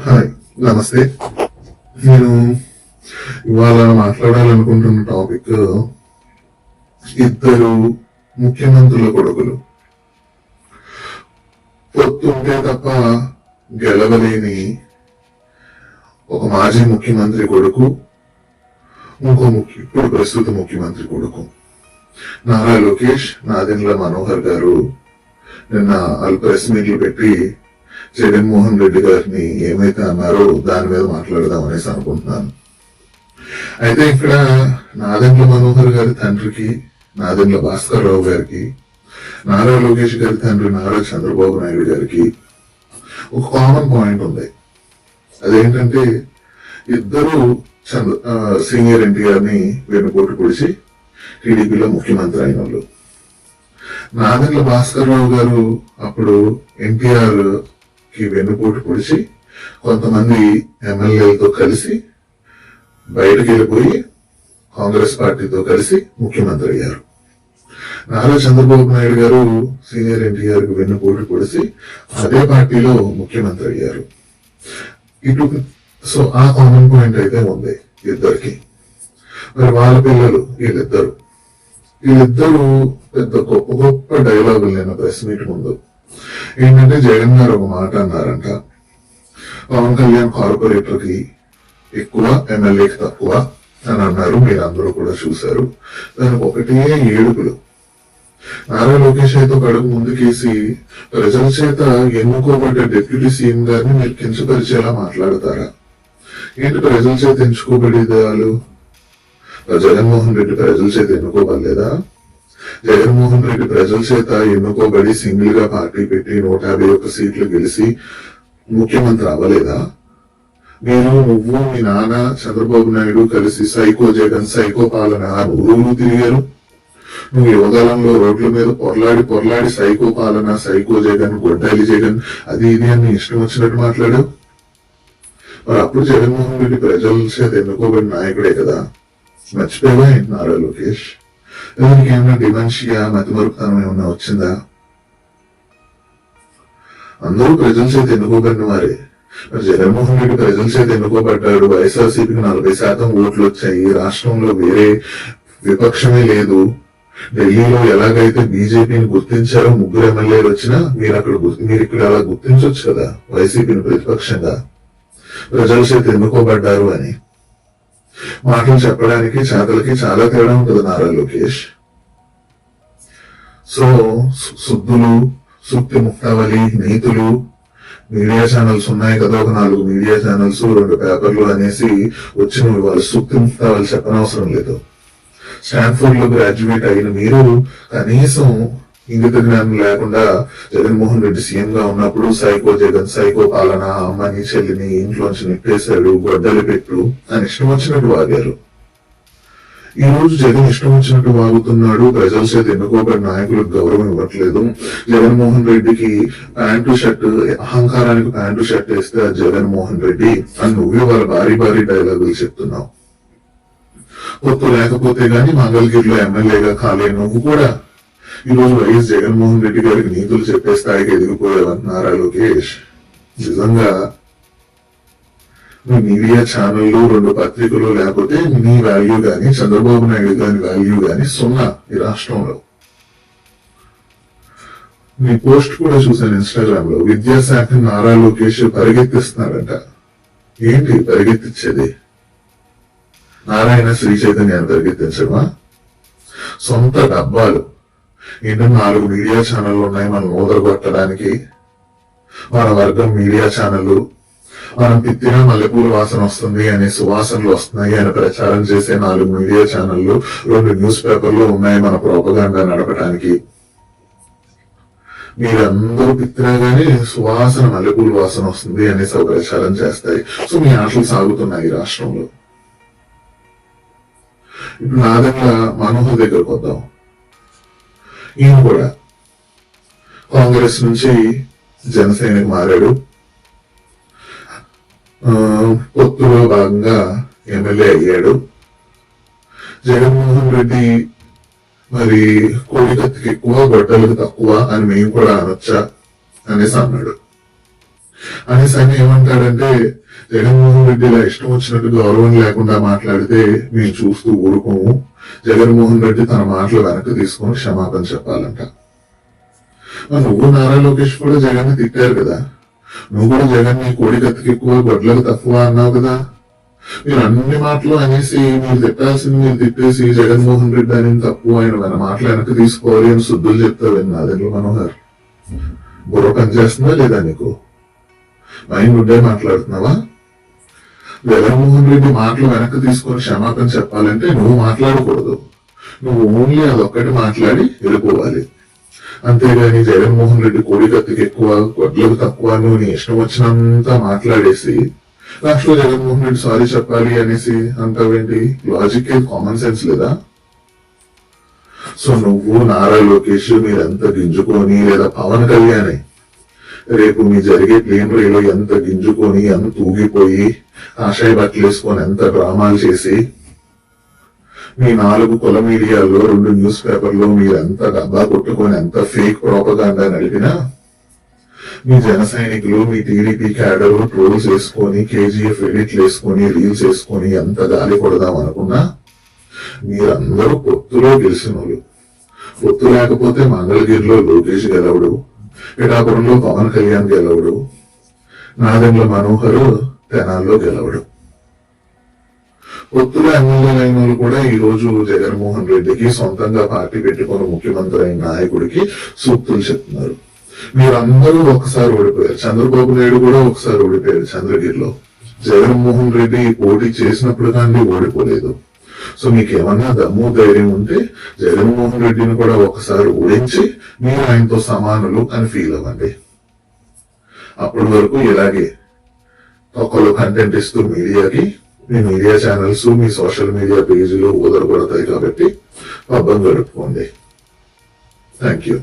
Hi, నమస్తే. నేను ఇవాళ మాట్లాడాలనుకుంటున్న టాపిక్ ఇద్దరు ముఖ్యమంత్రుల కొడుకులు. పొత్తుంటే తప్ప గెలవలేని ఒక మాజీ ముఖ్యమంత్రి కొడుకు, ఇప్పుడు ప్రస్తుత ముఖ్యమంత్రి కొడుకు నారా లోకేష్, నాదెండ్ల మనోహర్ గారు నిన్న ప్రెస్ మీట్లు పెట్టి జగన్మోహన్ రెడ్డి గారిని ఏమైతే అన్నారో దాని మీద మాట్లాడదాం అనేసి అనుకుంటున్నాను. అయితే ఇక్కడ నాదెండ్ల మనోహర్ గారి తండ్రికి, నాదెండ్ల భాస్కర్ రావు గారికి, నారా లోకేష్ గారి తండ్రి నారా చంద్రబాబు నాయుడు గారికి ఒక కామన్ పాయింట్ ఉంది. అదేంటంటే ఇద్దరు సీనియర్ ఎన్టీఆర్ ని వెనుపోటు పొడిచి టీడీపీలో ముఖ్యమంత్రి అయిన వాళ్ళు. నాదెండ్ల భాస్కర్ రావు గారు అప్పుడు ఎన్టీఆర్ కి వెన్నుపోటు పొడిచి కొంతమంది ఎమ్మెల్యేలతో కలిసి బయటకు వెళ్ళిపోయి కాంగ్రెస్ పార్టీతో కలిసి ముఖ్యమంత్రి అయ్యారు. నారా చంద్రబాబు నాయుడు గారు సీనియర్ ఎన్టీఆర్ కి వెన్నుపోటు పొడిచి అదే పార్టీలో ముఖ్యమంత్రి అయ్యారు. సో ఆ కామన్ పాయింట్ అయితే ఉంది ఇద్దరికి. మరి వాళ్ళ పిల్లలు వీళ్ళిద్దరు పెద్ద గొప్ప గొప్ప డైలాగులు నేను ప్రెస్ మీట్ ముందు ఏంటంటే జగన్ గారు ఒక మాట అన్నారంట, పవన్ కళ్యాణ్ కార్పొరేటర్ కి ఎక్కువ, ఎమ్మెల్యేకి తక్కువ అని అన్నారు. మీరు అందరూ కూడా చూశారు. దానికి ఒకటే ఏడుపులు. నారా లోకేష్ అయితే కడుపు ముందుకేసి ప్రజల చేత ఎన్నుకోబడ్డ డిప్యూటీ సీఎం గారిని మీరు కించపరిచేలా మాట్లాడతారా? ఏంటి ప్రజల చేత ఎంచుకోబడేది వాళ్ళు? జగన్మోహన్ రెడ్డి ప్రజల చేత ఎన్నుకోబడలేదా? జగన్మోహన్ రెడ్డి ప్రజల చేత ఎన్నుకోబడి సింగిల్ గా పార్టీ పెట్టి 151 సీట్లు గెలిచి ముఖ్యమంత్రి అవ్వలేదా? నువ్వు మీ నాన్న చంద్రబాబు నాయుడు కలిసి సైకో జగన్, సైకో పాలన ఊరు తిరిగారు. నువ్వు యువకాలంలో రోడ్ల మీద పొరలాడి సైకో పాలన, సైకో జగన్, గొడ్డాలి జగన్, అది ఇది అని ఇష్టం వచ్చినట్టు మాట్లాడావు. మరి అప్పుడు జగన్మోహన్ రెడ్డి ప్రజల చేత ఎన్నుకోబడిన నాయకుడే కదా. మర్చిపోయావా నారా లోకేష్? దానికి ఏమన్నా డిమెన్షియా, మతిమరుపుతనం ఏమన్నా వచ్చిందా? అందరూ ప్రజల చేత ఎన్నుకోబడిన వారే. మరి జగన్మోహన్ రెడ్డి ప్రజల చేత ఎన్నుకోబడ్డాడు. వైఎస్ఆర్సీపీకి 40% ఓట్లు వచ్చాయి. రాష్ట్రంలో వేరే విపక్షమే లేదు. ఢిల్లీలో ఎలాగైతే బీజేపీని గుర్తించారో, 3 ఎమ్మెల్యేలు వచ్చినా మీరు ఇక్కడ అలా గుర్తించవచ్చు కదా వైసీపీని ప్రతిపక్షంగా. ప్రజల చేత ఎన్నుకోబడ్డారు అని మాటలు చెప్పడానికి చేతలకి చాలా తేడా ఉంటుంది నారా లోకేష్. సో శుద్ధులు, సుక్తి ముక్తావళి, నీతులు, మీడియా ఛానల్స్ ఉన్నాయి కదా, ఒక 4 మీడియా ఛానల్స్, 2 పేపర్లు అనేసి వచ్చి నువ్వు వాళ్ళు సుక్తి ముక్తావళి చెప్పనవసరం లేదు. స్టాన్ఫోర్డ్ లో గ్రాడ్యుయేట్ అయిన మీరు కనీసం ఇంగిత జ్ఞానం లేకుండా జగన్మోహన్ రెడ్డి సీఎం గా ఉన్నప్పుడు సైకో జగన్, సైకో పాలన, అమ్మని చెల్లిని ఇంట్లోంచి నెట్టేశాడు, గొడ్డలి పెట్టు అని ఇష్టం వచ్చినట్టు వాగారు. ఈ రోజు జగన్ ఇష్టం వచ్చినట్టు వాగుతున్నాడు. ప్రజల చేత ఎన్నుకోబడిన నాయకులకు గౌరవం ఇవ్వట్లేదు. జగన్మోహన్ రెడ్డికి ప్యాంటు షర్ట్, అహంకారానికి ప్యాంటు షర్ట్ వేస్తే జగన్మోహన్ రెడ్డి అని నువ్వే వాళ్ళ భారీ డైలాగులు చెప్తున్నావు. పొత్తు లేకపోతే గాని మంగళగిరిలో ఎమ్మెల్యేగా కాలే నువ్వు కూడా ఈ రోజు వైఎస్ జగన్మోహన్ రెడ్డి గారికి నీతులు చెప్పే స్థాయికి ఎదిగిపోయావన్నారా లోకేష్? నిజంగా మీ మీడియా ఛానళ్ళు, 2 పత్రికలు లేకపోతే నీ వాల్యూ గాని, చంద్రబాబు నాయుడు గారి వాల్యూ గాని సున్నా ఈ రాష్ట్రంలో. నీ పోస్ట్ కూడా చూశాను ఇన్స్టాగ్రామ్ లో. విద్యాశాఖ నారా లోకేష్ పరిగెత్తిస్తున్నాడంట. ఏంటి పరిగెత్తించేది? నారాయణ శ్రీ చైతన్యాన్ని పరిగెత్తించడమా? సొంత డబ్బాలు ఏంటంటే 4 మీడియా ఛానళ్ళు ఉన్నాయి మనం ఊదరగొట్టడానికి. మన వర్గం మీడియా ఛానళ్ళు, మనం తిత్తినా మల్లెపూల వాసన వస్తుంది అనే సువాసనలు వస్తున్నాయి అని ప్రచారం చేసే 4 మీడియా ఛానళ్ళు, 2 న్యూస్ పేపర్లు ఉన్నాయి మన ప్రోపగాండా నడపడానికి. మీరందరూ తిత్తినా గానీ సువాసన, మల్లెపూల వాసన వస్తుంది అనేసి ప్రచారం చేస్తాయి. సో మీ ఆటలు సాగుతున్నాయి ఈ రాష్ట్రంలో. ఇప్పుడు నాదెండ్ల మనోహర్ దగ్గరకు వద్దాం. ఈయన కూడా కాంగ్రెస్ నుంచి జనసేనకి మారాడు. పొత్తులో భాగంగా ఎమ్మెల్యే అయ్యాడు. జగన్మోహన్ రెడ్డి మరి కోడికత్తికి ఎక్కువ, గొడ్డలకు తక్కువ అని మేము కూడా అనొచ్చా అనేసి అన్నాడు. అనేసి ఆయన ఏమంటాడంటే, జగన్మోహన్ రెడ్డి ఇలా ఇష్టం వచ్చినట్టు గౌరవం లేకుండా మాట్లాడితే మేము చూస్తూ ఊరుకోము, జగన్మోహన్ రెడ్డి తన మాటలు వెనక్కి తీసుకొని క్షమాపణ చెప్పాలంట. మరి నువ్వు నారా లోకేష్ కూడా జగన్ ని తిట్టారు కదా, నువ్వు కూడా జగన్ ని కోడి కత్తికి ఎక్కువ గొడ్లకు తక్కువ అన్నావు కదా. మీరు అన్ని మాటలు అనేసి మీరు తిట్టాల్సింది మీరు తిట్టేసి జగన్మోహన్ రెడ్డి అని తప్పు, ఆయన మాటలు వెనక్కి తీసుకోవాలి అని శుద్ధులు చెప్తావు నాదెండ్ల మనోహర్. బుర్ర పనిచేస్తుందా లేదా నీకు? మైండ్ ఉండే మాట్లాడుతున్నావా? జగన్మోహన్ రెడ్డి మాటలు వెనక్కి తీసుకొని క్షమాపణ చెప్పాలంటే నువ్వు మాట్లాడకూడదు, నువ్వు ఓన్లీ అదొక్కటి మాట్లాడి వెళ్ళిపోవాలి. అంతేగాని జగన్మోహన్ రెడ్డి కోడి కత్తికి ఎక్కువ గొడ్లకు తక్కువ నువ్వు నీ ఇష్టం వచ్చినంత మాట్లాడేసి లాస్ట్ లో జగన్మోహన్ రెడ్డి సారీ చెప్పాలి అనేసి అంటావేంటి? లాజిక్ కామన్ సెన్స్ లేదా? సో నువ్వు నారా లోకేష్ మీరెంత గింజుకొని లేదా పవన్ కళ్యాణ్ రేపు మీ జరిగే ప్లేన్ రేలో ఎంత గింజుకొని ఎంత ఊగిపోయి కాషాయ బట్టలు వేసుకొని ఎంత డ్రామాలు చేసి మీ 4 కుల మీడియాల్లో 2 న్యూస్ పేపర్లో మీరెంత డబ్బా కొట్టుకొని ఎంత ఫేక్ ప్రోపగాండా నడిపినా మీ జన సైనికులు మీ టీడీపీ క్యాడర్ ట్రోల్స్ వేసుకొని కేజీఎఫ్ ఎడిట్లు వేసుకొని రీల్స్ వేసుకొని ఎంత గాలి కొడదాం అనుకున్నా మీరందరూ పొత్తులో గెలిచిన వాళ్ళు. పొత్తు లేకపోతే మంగళగిరిలో లోకేష్ గెలవడు, పిఠాపురంలో పవన్ కళ్యాణ్ గెలవడు, నాదెండ్ల మనోహర్ తెనాల్లో గెలవడు. పొత్తులో ఎమ్మెల్యేలు అయిన వాళ్ళు కూడా ఈ రోజు జగన్మోహన్ రెడ్డికి సొంతంగా పార్టీ పెట్టుకుని ముఖ్యమంత్రి అయిన నాయకుడికి సూక్తులు చెప్తున్నారు. మీరందరూ ఒకసారి ఓడిపోయారు, చంద్రబాబు నాయుడు కూడా ఒకసారి ఓడిపోయారు చంద్రగిరిలో. జగన్మోహన్ రెడ్డి పోటీ చేసినప్పుడు కానీ ఓడిపోలేదు. సో మీకేమన్నా దమ్ము ధైర్యం ఉంటే జగన్మోహన్ రెడ్డిని కూడా ఒకసారి ఓడించి మీరు ఆయనతో సమానులు అని ఫీల్ అవ్వండి. అప్పటి వరకు ఇలాగే ఒక్కరు కంటెంట్ ఇస్తూ మీడియాకి మీ మీడియా ఛానల్స్ మీ సోషల్ మీడియా పేజీలు ఉదరపడతాయి కాబట్టి పబ్బం గడుపుకోండి. Thank you.